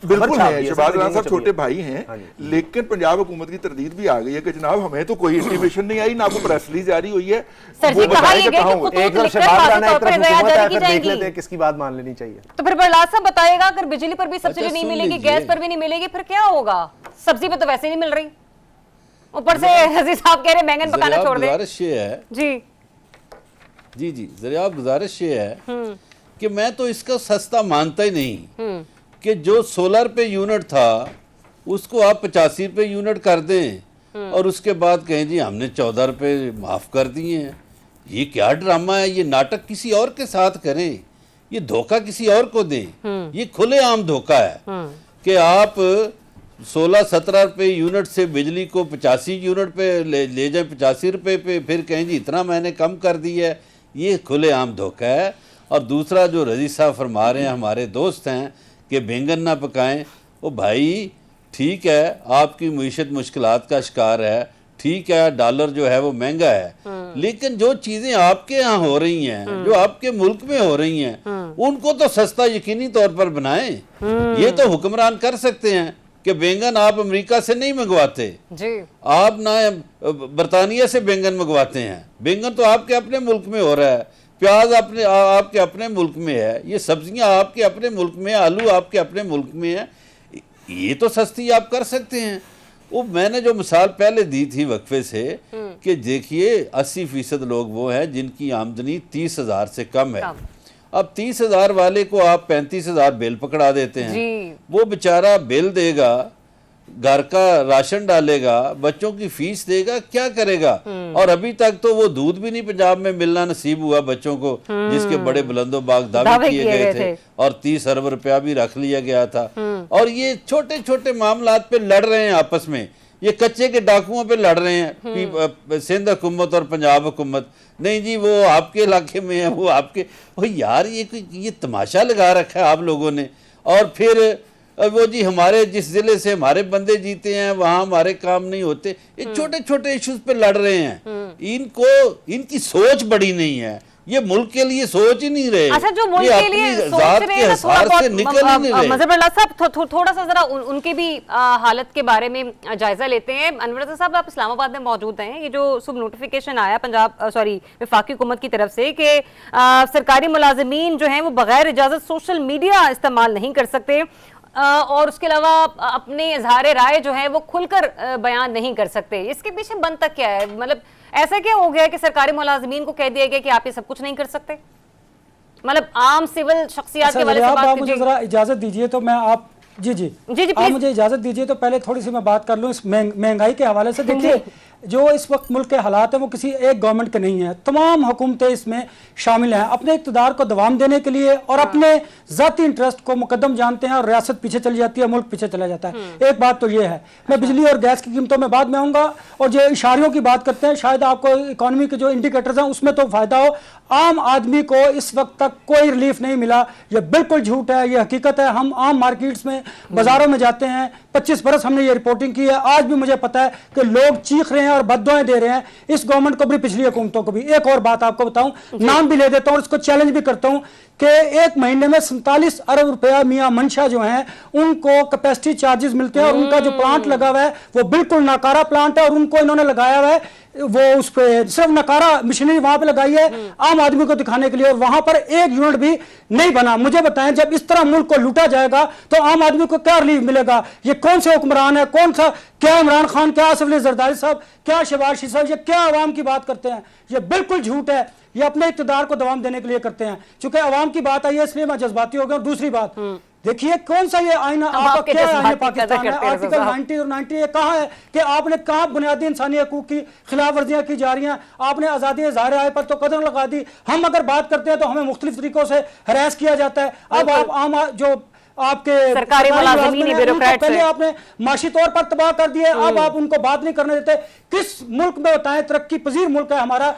بالکل ہے شہباز رانا صاحب چھوٹے بھائی ہیں, لیکن پنجاب حکومت کی تردید بھی آ گئی ہے کہ جناب ہمیں تو کوئی انٹیمیشن نہیں آئی, نہ کوئی پریس ریلیز جاری ہوئی ہے. وہ بتائیں کہ کہاں ہوئی. ایک بار شہباز رانا ایک طرف حکومت ہے, پھر دیکھ لیتے ہیں کس کی بات مان لینی چاہیے. تو پھر برلاس صاحب بتائے گا اگر بجلی پر بھی سبسڈی نہیں ملے گی, گیس پر بھی نہیں ملے گی, پھر کیا ہوگا؟ سبزی پہ تو ویسے نہیں مل رہی, اوپر سے عزیز صاحب کہہ رہے بینگن پکانا چھوڑ دیں. گزارش یہ ہے جی ذریعہ گزارش یہ ہے کہ میں تو اس کا سستا مانتا ہی نہیں کہ جو 16 روپے یونٹ تھا اس کو آپ 85 روپے یونٹ کر دیں اور اس کے بعد کہیں جی ہم نے 14 روپے معاف کر دیے ہیں. یہ کیا ڈرامہ ہے؟ یہ ناٹک کسی اور کے ساتھ کریں, یہ دھوکہ کسی اور کو دیں. یہ کھلے عام دھوکہ ہے کہ آپ 16-17 روپے یونٹ سے بجلی کو 85 یونٹ پہ لے جائیں, 85 روپے پہ, پھر کہیں جی اتنا میں نے کم کر دی ہے. یہ کھلے عام دھوکہ ہے. اور دوسرا جو رضی صاحب فرما رہے ہیں, ہمارے دوست ہیں کہ بینگن نہ پکائیں, وہ بھائی ٹھیک ہے آپ کی معیشت مشکلات کا شکار ہے, ٹھیک ہے ڈالر جو ہے وہ مہنگا ہے, لیکن جو چیزیں آپ کے ہاں ہو رہی ہیں, جو آپ کے ملک میں ہو رہی ہیں, ان کو تو سستا یقینی طور پر بنائیں. یہ تو حکمران کر سکتے ہیں کہ بینگن آپ امریکہ سے نہیں منگواتے, آپ نہ برطانیہ سے بینگن منگواتے ہیں, بینگن تو آپ کے اپنے ملک میں ہو رہا ہے, پیاز آپ کے اپنے ملک میں ہے, یہ سبزیاں آپ کے اپنے ملک میں, آلو آپ کے اپنے ملک میں ہے. یہ تو سستی آپ کر سکتے ہیں. وہ میں نے جو مثال پہلے دی تھی وقفے سے کہ دیکھیے 80% لوگ وہ ہیں جن کی آمدنی 30,000 سے کم ہے. اب 30,000 والے کو آپ 35,000 بل پکڑا دیتے ہیں, وہ بیچارہ بل دے گا, گھر کا راشن ڈالے گا, بچوں کی فیس دے گا, کیا کرے گا؟ اور ابھی تک تو وہ دودھ بھی نہیں پنجاب میں ملنا نصیب ہوا بچوں کو, جس کے بڑے بلند و باغ دعوے کیے گئے تھے, اور 30 ارب روپیہ بھی رکھ لیا گیا تھا. اور یہ چھوٹے چھوٹے معاملات پہ لڑ رہے ہیں آپس میں, یہ کچے کے ڈاکوؤں پہ لڑ رہے ہیں سندھ حکومت اور پنجاب حکومت. نہیں جی وہ آپ کے علاقے میں ہے, وہ آپ کے, یار یہ تماشا لگا رکھا ہے آپ لوگوں نے. اور پھر وہ جی ہمارے جس ضلع سے ہمارے بندے جیتے ہیں وہاں ہمارے کام نہیں ہوتے. یہ چھوٹے چھوٹے ایشوز پہ لڑ رہے ہیں. ان کی سوچ بڑی نہیں ہے, یہ ملک کے لیے سوچ ہی نہیں رہے. اچھا جو ملک کے لیے سوچ رہے ہیں تھوڑا بہت مظہر برلاس صاحب تھوڑا سا ذرا ان کی بھی حالت کے بارے میں جائزہ لیتے ہیں. انور رضا صاحب آپ اسلام آباد میں موجود ہیں, یہ جو صبح نوٹیفیکیشن آیا وفاقی حکومت کی طرف سے کہ سرکاری ملازمین جو ہیں وہ بغیر اجازت سوشل میڈیا استعمال نہیں کر سکتے, اور اس کے علاوہ اپنے اظہار رائے جو ہے وہ کھل کر بیان نہیں کر سکتے. اس کے پیچھے بنتا کیا ہے؟ مطلب ایسا کیا ہو گیا کہ سرکاری ملازمین کو کہہ دیا گیا کہ آپ یہ سب کچھ نہیں کر سکتے؟ مطلب عام سول شخصیات کے بارے سے بات کیجئے. مجھے ذرا اجازت دیجئے تو میں آپ جی آپ مجھے اجازت دیجئے تو پہلے تھوڑی سی میں بات کر لوں اس مہنگائی کے حوالے سے. دیکھیے جو اس وقت ملک کے حالات ہیں وہ کسی ایک گورنمنٹ کے نہیں ہیں, تمام حکومتیں اس میں شامل ہیں. اپنے اقتدار کو دوام دینے کے لیے اور اپنے ذاتی انٹرسٹ کو مقدم جانتے ہیں, اور ریاست پیچھے چلی جاتی ہے, ملک پیچھے چلا جاتا ہے. ایک بات تو یہ ہے, میں بجلی اور گیس کی قیمتوں میں بعد میں آؤں گا, اور جو اشاریوں کی بات کرتے ہیں شاید آپ کو اکانومی کے جو انڈیکیٹرز ہیں اس میں تو فائدہ ہو. عام آدمی کو اس وقت تک کوئی ریلیف نہیں ملا, یہ بالکل جھوٹ ہے, یہ حقیقت ہے. ہم عام مارکیٹس میں بازاروں میں جاتے ہیں, 25 برس ہم نے یہ رپورٹنگ کی ہے, آج بھی مجھے پتا ہے کہ لوگ چیخ رہے ہیں اور بددعائیں دے رہے ہیں اس گورنمنٹ کو بھی, پچھلی حکومتوں کو بھی. ایک اور بات آپ کو بتاؤں, نام بھی لے دیتا ہوں اور اس کو چیلنج بھی کرتا ہوں کہ ایک مہینے میں 47 ارب روپیہ میاں منشا جو ہیں ان کو کیپیسٹی چارجز ملتے ہیں, اور ان کا جو پلانٹ لگا ہوا ہے وہ بالکل ناکارہ پلانٹ ہے, اور ان کو انہوں نے لگایا ہوا ہے وہ اس پہ صرف ناکارہ مشینری وہاں پہ لگائی ہے عام آدمی کو دکھانے کے لیے, اور وہاں پر ایک یونٹ بھی نہیں بنا. مجھے بتائیں جب اس طرح ملک کو لوٹا جائے گا تو عام آدمی کو کیا ریلیف ملے گا؟ یہ کون سے حکمران ہے, کون سا, کیا عمران خان, کیا آصف علی زرداری صاحب, کیا شہباز شریف صاحب, یہ کیا عوام کی بات کرتے ہیں؟ یہ بالکل جھوٹ ہے, یہ اپنے اقتدار کو دوام دینے کے لیے کرتے ہیں. چونکہ عوام کی بات آئی ہے اس لیے میں جذباتی ہو گیا. اور دوسری بات دیکھیے کون سا یہ آئینہ آپ کا کیا آئینہ پاکستان ہے, آرٹیکل 90 اور 90 یہ کہاں ہے کہ آپ نے کہاں بنیادی انسانی حقوق کی خلاف ورزیاں کی جا رہی ہیں؟ آپ نے آزادی اظہار رائے پر تو قدم لگا دی, ہم اگر بات کرتے ہیں تو ہمیں مختلف طریقوں سے ہراس کیا جاتا ہے. اب آپ عام جو آپ کے سرکاری ملازمین بیوروکریٹ پہلے آپ نے معاشی طور پر تباہ کر دیا، اب آپ ان کو بات نہیں کرنے دیتے. کس ملک میں بتائیں ترقی پذیر ملک ہے ہمارا؟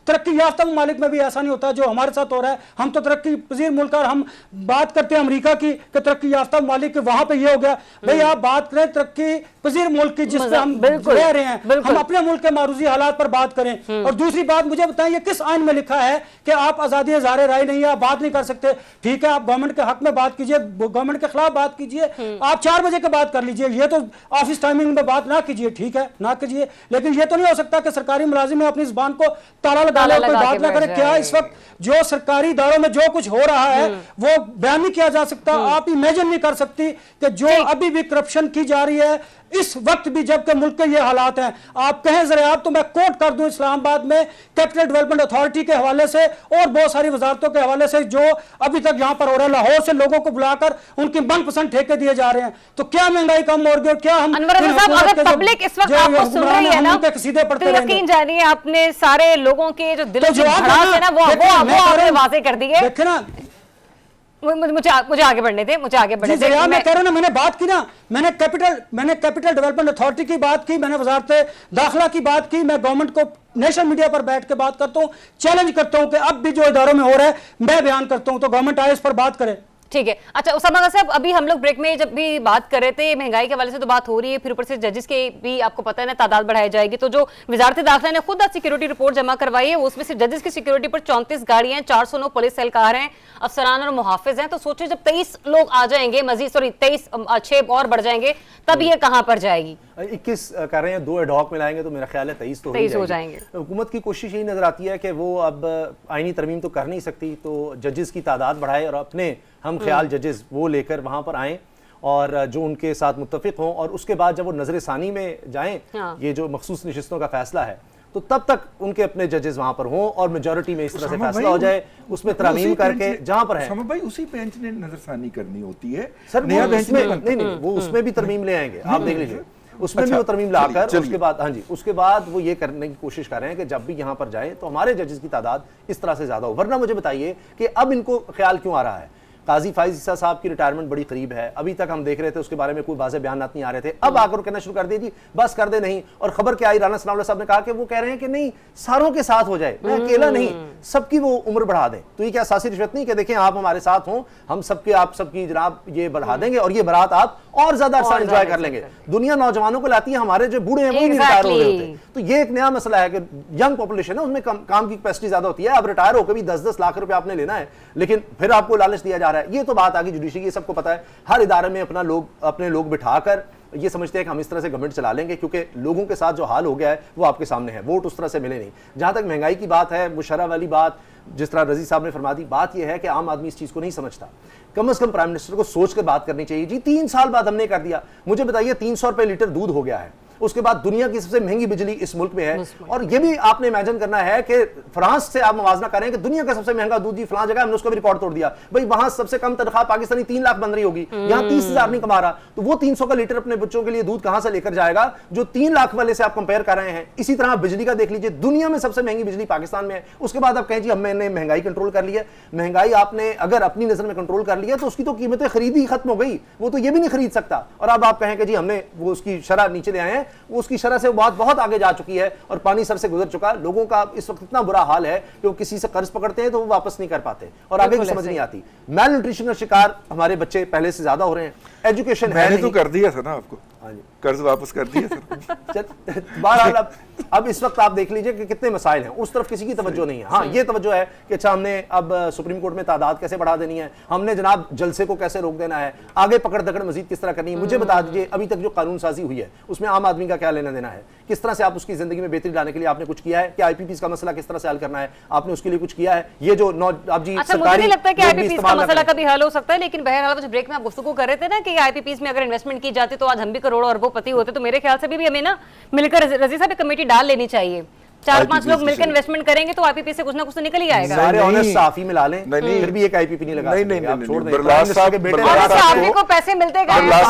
ترقی یافتہ ممالک میں بھی ایسا نہیں ہوتا جو ہمارے ساتھ ہو رہا ہے. ہم تو ترقی پذیر ملک، اور ہم بات کرتے ہیں امریکہ کی کہ ترقی یافتہ ممالک کے وہاں پہ یہ ہو گیا. بھئی آپ بات کریں ترقی پذیر ملک کی جس پہ ہم رہ رہے ہیں، ہم اپنے ملک کے معروضی حالات پر بات کریں. اور دوسری بات مجھے بتائیں یہ کس آئین میں لکھا ہے کہ آپ آزادی اظہار رائے نہیں ہے، آپ بات نہیں کر سکتے؟ ٹھیک ہے آپ گورنمنٹ کے حق میں بات کیجئے، گورنمنٹ کے خلاف بات کیجئے، آپ 4 بجے کے بعد کر لیجئے، یہ تو آفس ٹائمنگ میں بات نہ کیجئے، ٹھیک ہے نہ کیجئے. لیکن یہ تو نہیں ہو سکتا کہ سرکاری ملازم میں اپنی زبان کو تالا لگا لے، کوئی بات نہ کرے. کیا اس وقت جو سرکاری اداروں میں جو کچھ ہو رہا ہے وہ بیان نہیں کیا جا سکتا؟ آپ امیجن نہیں کر سکتی کہ جو ابھی بھی کرپشن کی جا رہی ہے اس وقت بھی، جبکہ ملک کے یہ حالات ہیں. آپ کہیں ذرا، آپ تو میں کوٹ کر دوں اسلام آباد میں کیپٹل ڈیولپمنٹ اتھارٹی کے حوالے سے اور بہت ساری وزارتوں کے حوالے سے جو ابھی تک یہاں پر ہو رہا ہے، لاہور سے لوگوں کو بلا کر ان کی من پسند ٹھیکے دیے جا رہے ہیں. تو کیا مہنگائی کم ہو رہی ہے؟ اور کیا ہم انور احمد صاحب اگر پبلک اس وقت آپ کو سن رہی ہے نا تو یقین جانیے آپ نے سارے لوگوں کے جو دل کی بھڑاس ہے نا وہ آپ نے واضح کر دی ہے. دیکھیں نا، مجھے آگے بڑھنے دیں، مجھے آگے بڑھنے دیں. میں کہہ رہا ہوں نا، میں نے بات کی نا، میں نے کیپٹل ڈیولپمنٹ اتھارٹی کی بات کی، میں نے وزارت داخلہ کی بات کی. میں گورنمنٹ کو نیشنل میڈیا پر بیٹھ کے بات کرتا ہوں، چیلنج کرتا ہوں کہ اب بھی جو اداروں میں ہو رہا ہے میں بیان کرتا ہوں، تو گورنمنٹ آئے اس پر بات کرے. ٹھیک ہے. اچھا اسامہ صاحب، ابھی ہم لوگ بریک میں جب بھی بات کر رہے تھے مہنگائی کے حوالے سے تو بات ہو رہی ہے، پھر اوپر سے ججز کے بھی آپ کو پتہ ہے نا تعداد بڑھائی جائے گی. تو جو وزارت داخلہ نے خود سیکیورٹی رپورٹ جمع کروائی ہے اس میں سے ججز کی سیکیورٹی پر 34 گاڑیاں ہیں، 409 پولیس اہلکار ہیں، افسران اور محافظ ہیں. تو سوچیں جب 23 لوگ آ جائیں گے مزید، 6 اور بڑھ جائیں گے، تب یہ کہاں پر جائے گی؟ 21 کر رہے ہیں، 2 ایڈ ہاک ملائیں گے تو میرا خیال ہے 23 تو ہو جائیں گے. حکومت کی کوشش یہی نظر آتی ہے کہ وہ اب آئینی ترمیم تو کر نہیں سکتی، تو ججز کی تعداد بڑھائے اور اپنے ہم خیال ججز وہ لے کر وہاں پر آئیں اور جو ان کے ساتھ متفق ہوں، اور اس کے بعد جب وہ نظر ثانی میں جائیں یہ جو مخصوص نشستوں کا فیصلہ ہے تو تب تک ان کے اپنے ججز وہاں پر ہوں اور میجورٹی میں اس طرح سے فیصلہ ہو جائے، اس میں ترامیم کر کے جہاں پر ہے. سمجھ بھائی اسی بینچ نے نظر ثانی کرنی ہوتی ہے سر. نہیں وہ اس میں بھی ترمیم لے آئیں گے، آپ دیکھ لیجیے اس میں بھی وہ ترمیم لا کر اس کے بعد اس کے بعد وہ یہ کرنے کی کوشش کر رہے ہیں کہ جب بھی یہاں پر جائیں تو ہمارے ججز کی تعداد اس طرح سے زیادہ ہو. ورنہ مجھے بتائیے کہ اب ان کو خیال کیوں آ رہا ہے؟ قاضی فائز عیسیٰ صاحب کی ریٹائرمنٹ بڑی قریب ہے، ابھی تک ہم دیکھ رہے تھے اس کے بارے میں کوئی واضح بیانات نہیں آ رہے تھے. اب آ کر کہنا شروع کر دیا جی بس کر دے نہیں. اور خبر کیا آئی، رانا ثناء اللہ صاحب نے کہا کہ وہ کہہ رہے ہیں کہ نہیں ساروں کے ساتھ ہو جائے، میں اکیلا نہیں، سب کی وہ عمر بڑھا دیں. تو یہ کیا اساسی رشوت نہیں کہ دیکھیں آپ ہمارے ساتھ ہوں، ہم سب کے آپ سب کی جناب یہ بڑھا دیں گے اور یہ برات آپ اور زیادہ عرصہ انجوائے کر لیں گے. دنیا نوجوانوں کو لاتی ہے، ہمارے جو بوڑھے ہیں وہ نہیں ریٹائر ہو رہے ہوتے. تو یہ ایک نیا مسئلہ ہے کہ ینگ پاپولیشن ہے، اس میں کام کی کیپیسٹی زیادہ ہوتی ہے. اب ریٹائر ہو کے بھی 10-10 لاکھ روپے آپ نے لینا ہے، لیکن پھر آپ کو لالچ دیا جا رہا ہے. یہ تو بات آگے جوڈیشری کی سب کو پتا ہے. ہر ادارے میں اپنے لوگ بٹھا کر یہ سمجھتے ہیں کہ ہم اس طرح سے گورنمنٹ چلا لیں گے، کیونکہ لوگوں کے ساتھ جو حال ہو گیا ہے وہ آپ کے سامنے ہے. ووٹ اس طرح سے ملے نہیں. جہاں تک مہنگائی کی بات ہے، مشرہ والی بات جس طرح رضی صاحب نے فرما دی، بات یہ ہے کہ عام آدمی اس چیز کو نہیں سمجھتا. کم از کم پرائم منسٹر کو سوچ کر بات کرنی چاہیے. جی 3 سال بعد ہم نے کر دیا. مجھے بتائیے 300 روپے لیٹر دودھ ہو گیا ہے، اس کے بعد دنیا کی سب سے مہنگی بجلی اس ملک میں ہے. اور یہ بھی آپ نے امیجن کرنا ہے کہ فرانس سے آپ موازنہ کریں کہ دنیا کا سب سے مہنگا دودھ جی فلاں جگہ ہم نے اس کا بھی ریکارڈ توڑ دیا. بھائی وہاں سب سے کم تنخواہ پاکستانی 3 لاکھ بن رہی ہوگی، یہاں 30,000 نہیں کما رہا. تو وہ 300 کا لیٹر اپنے بچوں کے لیے دودھ کہاں سے لے کر جائے گا جو 3 لاکھ والے سے آپ کمپیئر کر رہے ہیں. اسی طرح بجلی کا دیکھ لیجیے، دنیا میں سب سے مہنگی بجلی پاکستان میں ہے. اس کے بعد آپ کہیں جی ہم نے مہنگائی کنٹرول کر لی ہے. مہنگائی آپ نے اگر اپنی نظر میں کنٹرول کر لیا تو اس کی تو قیمتیں خرید ہی ختم ہو گئی، وہ تو یہ بھی نہیں خرید سکتا. اور اب آپ کہیں کہ جی ہم نے وہ اس کی شرح نیچے لے آئے ہیں، وہ اس کی شرح سے بات بہت آگے جا چکی ہے اور پانی سر سے گزر چکا. لوگوں کا اس وقت اتنا برا حال ہے کہ وہ کسی سے قرض پکڑتے ہیں تو وہ واپس نہیں کر پاتے اور آگے کی سمجھ نہیں آتی. میل نیوٹریشن کا شکار ہمارے بچے پہلے سے زیادہ ہو رہے ہیں. ایجوکیشن میں نے تو کر دیا تھا نا آپ کو، قرض واپس کر دیا تھا. بہرحال اب اس وقت آپ دیکھ لیجئے کہ کتنے مسائل ہیں، اس طرف کسی کی توجہ نہیں ہے. ہاں یہ توجہ ہے کہ اچھا ہم نے اب سپریم کورٹ میں تعداد کیسے بڑھا دینی ہے، ہم نے جناب جلسے کو کیسے روک دینا ہے، آگے پکڑ دکڑ مزید کس طرح کرنی ہے. مجھے بتا دیجئے ابھی تک جو قانون سازی ہوئی ہے اس میں عام آدمی کا کیا لینا دینا ہے، کس طرح سے آپ اس کی زندگی میں بہتری لانے کے لیے آپ نے کچھ کیا ہے؟ کہ آئی پی پیز کا مسئلہ کس طرح سے حل کرنا ہے، آپ نے اس کے لیے کچھ کیا ہے؟ یہ جو اب جی اچھا مجھے نہیں لگتا کہ آئی پی پیز کا مسئلہ کبھی حل ہو سکتا ہے، لیکن بہرحال جو بریک میں آپ گفتگو کر رہے تھے نا کہ آئی پی پیز میں اگر انویسٹمنٹ کی جاتی تو آج ہم بھی کروڑوں اربوں پتی ہوتے. تو میرے خیال سے بھی ہمیں نا مل کر رضی صاحب کمیٹی ڈال لینی چاہیے. 4-5 لوگ مل کر انویسٹمنٹ کریں گے تو آئی پی پی سے کچھ نہ کچھ تو نکل ہی آئے گا. سارے آنر صحافی ملا لیں پھر بھی ایک آئی پی پی نہیں لگا. نہیں برلاس صاحب کو پیسے ملتے گئے، برلاس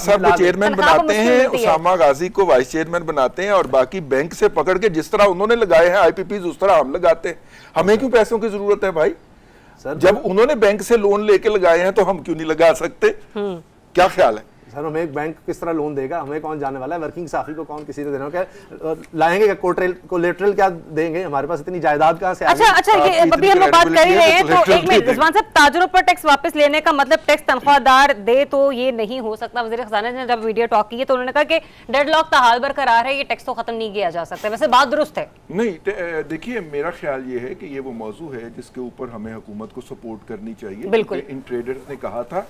صاحب کو چیئرمین بناتے ہیں، اسامہ غازی کو وائس چیئرمین بناتے ہیں، اور باقی بینک سے پکڑ کے جس طرح انہوں نے لگائے ہیں آئی پی پیز اس طرح ہم لگاتے ہیں. ہمیں کیوں پیسوں کی ضرورت ہے بھائی؟ जब उन्होंने बैंक से लोन लेके लगाए हैं तो हम क्यों नहीं लगा सकते? क्या ख्याल है? सर हमें एक बैंक किस तरह लोन देगा, हमें कौन जाने वाला है, वर्किंग साफी को कौन किसी ने देना, क्या लाएंगे, क्या कोलेटरल क्या देंगे, हमारे पास इतनी जायदाद कहाँ से आ गई? अच्छा ये अभी हम लोग बात कर ही रहे हैं, तो एक मिनट रिजवान साहब, ताजरों पर टैक्स वापस लेने का मतलब टैक्स तनख्वाहदार दे तो ये नहीं हो सकता। वज़ीर ख़ज़ाना ने जब वीडियो टॉक की है तो उन्होंने कहा कि डेडलॉक का हाल बरकरार है, ये टैक्स तो खत्म नहीं किया जा सकता। वैसे बात दुरुस्त है? नहीं, देखिए मेरा ख्याल ये है कि ये वो मौजू है जिसके ऊपर हमें हुकूमत को सपोर्ट करनी चाहिए। बिल्कुल। इन ट्रेडर्स ने कहा था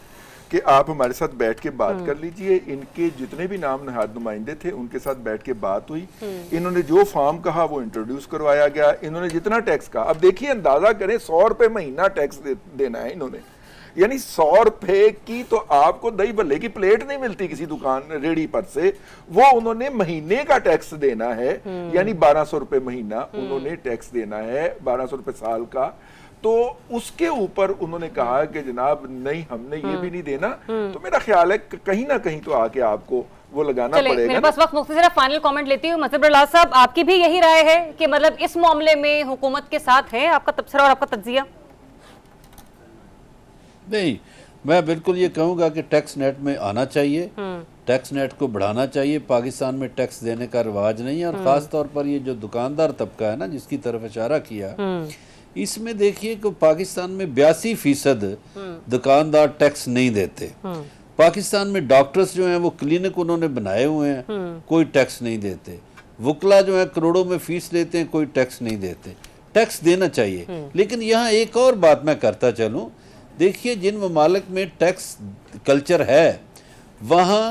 कि आप हमारे साथ बैठ के बात कर लीजिए। इनके जितने भी नाम नहाद नुमाइंदे थे उनके साथ बैठ के बात हुई, इन्होंने जो फॉर्म कहा वो इंट्रोड्यूस करवाया गया, इन्होंने जितना टैक्स कहा, अब देखिए अंदाजा करें 100 रुपए महीना टैक्स देना है इन्होंने, यानी 100 रुपए की तो आपको दही भल्ले की प्लेट नहीं मिलती किसी दुकान रेडी पर से, वो उन्होंने महीने का टैक्स देना है, यानी 1200 रुपए महीना उन्होंने टैक्स देना है, 1200 रुपए साल का। तो उसके ऊपर उन्होंने कहा कि जनाब नहीं, हमने ये भी नहीं देना। तो मेरा ख्याल है कहीं ना कहीं तो आके आपको वो लगाना पड़ेगा। मेरे पास वक्त मुख्तसर फाइनल कमेंट लेती हूँ। मजहर बरलास साहब, आपकी भी यही राय है कि मतलब इस मामले में हुकूमत के साथ है? आपका तबसरा और आपका तज्जिया? नहीं, मैं बिल्कुल ये कहूँगा कि टैक्स नेट में आना चाहिए, टैक्स नेट को बढ़ाना चाहिए। पाकिस्तान में टैक्स देने का रिवाज नहीं है, और ख़ास तौर पर ये जो दुकानदार तबका है ना जिसकी तरफ इशारा किया, इसमें देखिए कि पाकिस्तान में 82% दुकानदार टैक्स नहीं देते। पाकिस्तान में डॉक्टर्स जो हैं वो क्लिनिक उन्होंने बनाए हुए हैं, कोई टैक्स नहीं देते। वकला जो है करोड़ों में फीस लेते हैं, कोई टैक्स नहीं देते। टैक्स देना चाहिए। लेकिन यहाँ एक और बात मैं करता चलूँ, देखिए जिन ममालिक में टैक्स कल्चर है वहाँ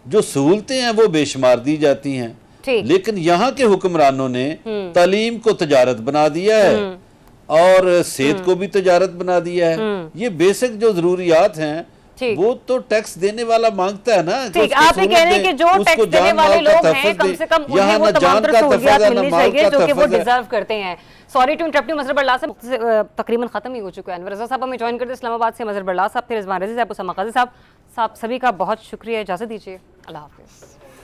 जो सहूलतें हैं वो बेशुमार दी जाती हैं, लेकिन यहाँ के हुक्मरानों ने तालीम को तजारत बना दिया है और सेहत को भी तजारत बना दिया है। ये बेसिक जो जरूरियात हैं वो तो टैक्स देने वाला मांगता है ना। ठीक, आप ये कह रहे हैं कि जो टैक्स देने वाले लोग हैं कम से कम उन्हें वो तमाम तरह सहूलियात मिलनी चाहिए जो कि वो डिजर्व करते हैं। सॉरी टू इंटरप्ट यू मजहर बरलास साहब, तकरीबन खत्म ही हो चुका है। अनवर रज़ा साहब हमें ज्वाइन करते इस्लामाबाद से, मजहर बरलास साहब, फिर रिजवान रज़ी साहब, उसामा काजी साहब, बहुत शुक्रिया। इजाज़त दीजिए, अल्लाह हाफिज़।